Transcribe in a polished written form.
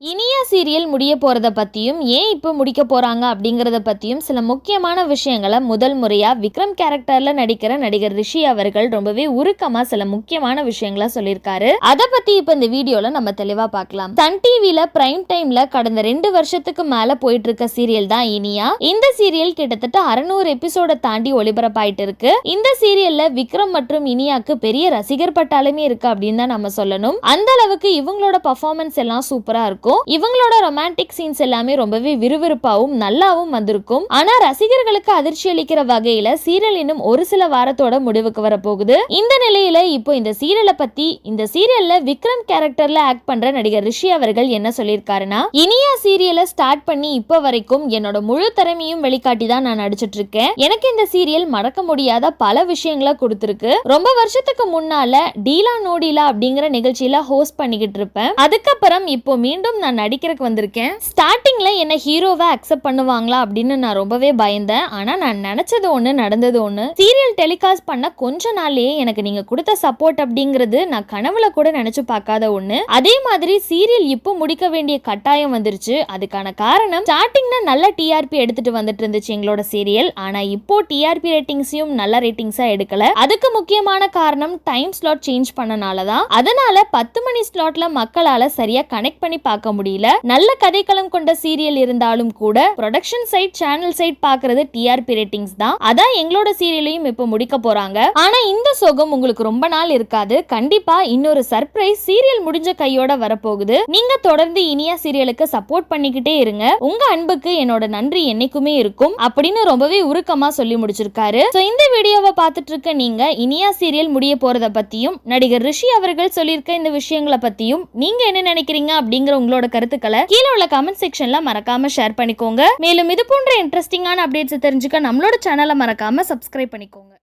Iniya serial முடிய போறத பத்தியும் ஏன் இப்போ முடிக்க போறாங்க அப்படிங்கறத பத்தியும் சில முக்கியமான விஷயங்களை முதல் முறையா விக்ரம் கேரக்டர்ல நடிக்கிற நடிகர் ரிஷி அவர்கள் ரொம்பவே உருக்கமா சில முக்கியமான விஷயங்களை சொல்லியிருக்காரு. அதை பத்தி இப்ப இந்த வீடியோல நம்ம தெளிவா பார்க்கலாம். சன் டிவில பிரைம் டைம்ல கடந்த 2 வருஷத்துக்கு மேல போயிட்டு இருக்க சீரியல் தான் இனியா. இந்த சீரியல் கிட்டத்தட்ட 600 எபிசோட தாண்டி ஒளிபரப்பாயிட்டு இருக்கு. இந்த சீரியல்ல விக்ரம் மற்றும் இனியாக்கு பெரிய ரசிகர் பட்டாலுமே இருக்கு அப்படின்னு தான் நம்ம சொல்லணும். அந்த அளவுக்கு இவங்களோட பர்ஃபார்மன்ஸ் எல்லாம் சூப்பரா இருக்கும். இவங்களோட ரொமான்டிக் சீன்ஸ் எல்லாமே ரொம்பவே விறுவிறுப்பாவும் நல்லாவும் வந்திருக்கும். ஆனா ரசிகர்களுக்கு அதிர்ச்சி அளிக்கிற வகையில சீரியல் இன்னும் ஒரு சில வாரத்தோட முடிவுக்கு வர போகுது. இந்த நிலையில இப்போ இந்த சீரியலை பத்தி இந்த சீரியல்ல விக்ரம் கேரக்டர்ல ஆக்ட் பண்ற நடிகர் ரிஷி அவர்கள் என்ன சொல்லியிருக்காருன்னா, இனியா சீரியலை ஸ்டார்ட் பண்ணி இப்ப வரைக்கும் என்னோட முழு திறமையும் வெளிக்காட்டி தான் நான் நடிச்சிட்டு இருக்கேன். எனக்கு இந்த சீரியல் மறக்க முடியாத பல விஷயங்களை கொடுத்திருக்கு. ரொம்ப வருஷத்துக்கு முன்னால டீலா நோடிலா அப்படிங்கிற நிகழ்ச்சியில ஹோஸ்ட் பண்ணிக்கிட்டு இருப்பேன். அதுக்கப்புறம் இப்போ மீண்டும் நான் நடிக்கிறதுக்கு வந்திருக்கேன். ஸ்டார்டிங்ல என்ன ஹீரோவா அக்செப்ட் பண்ணுவாங்களா அப்படின்னு நான் ரொம்பவே பயந்தேன். ஆனா நான் நினைச்சது ஒண்ணு, நடந்தது ஒண்ணு. சீரியல் டெலிகாஸ்ட் பண்ண கொஞ்ச நாள்லயே எனக்கு நீங்க கொடுத்த சப்போர்ட் அப்படிங்கிறது நான் கனவுல கூட நினைச்சு பார்க்காத ஒண்ணு. அதே மாதிரி சீரியல் இப்போ முடிக்க வேண்டிய கட்டாயம் வந்துருச்சு. அதுக்கான காரணம் ஸ்டார்டிங்ல நல்ல டிஆர்பி எடுத்துட்டு வந்துட்டு இருந்துச்சு எங்களோட சீரியல். ஆனா இப்போ டிஆர்பி ரேட்டிங்ஸையும் நல்ல ரேட்டிங்ஸா எடுக்கல. அதுக்கு முக்கியமான காரணம் டைம் ஸ்லாட் சேஞ்ச் பண்ணனாலதான். அதனால 10 மணி ஸ்லாட்ல மக்களால சரியா கனெக்ட் பண்ணி பார்க்க முடியல. நல்ல கதைக்களம் கொண்ட சீரியல் இருந்தாலும் கூட ப்ரொடக்ஷன் சைட், சேனல் சைட் பாக்குறது டிஆர்பி ரேட்டிங்ஸ் தான். அதான் எங்களோட சீரியலையும் இப்ப முடிக்க போறாங்க. ஆனா இந்த சோகம் உங்களுக்கு ரொம்ப நாள் இருக்காது. கண்டிப்பா இன்னொரு சர்ப்ரைஸ் சீரியல் முடிஞ்ச கையோட வரப்போகுது. நீங்க தொடர்ந்து இனியா சீரியலுக்கு சப்போர்ட் பண்ணிக்கிட்டே இருங்க. உங்க அன்புக்கு என்னோட நன்றி என்னைக்குமே இருக்கும் அப்படின்னு ரொம்பவே உருக்கமா சொல்லி முடிச்சிருக்காரு. இந்த வீடியோவை பார்த்துட்டு இருக்க நீங்க இனியா சீரியல் முடிய போறத பத்தியும் நடிகர் ரிஷி அவர்கள் சொல்லியிருக்க இந்த விஷயங்களை பத்தியும் நீங்க என்ன நினைக்கிறீங்க அப்படிங்கிற உங்களோட கருத்துக்களை கீழே உள்ள கமெண்ட் செக்ஷன்ல மறக்காம ஷேர் பண்ணிக்கோங்க. மேலும் இது போன்ற இன்ட்ரெஸ்டிங்கான அப்டேட்ஸ் தெரிஞ்சுக்க நம்மளோட சேனலை மறக்காம சப்ஸ்கிரைப் பண்ணிக்கோங்க.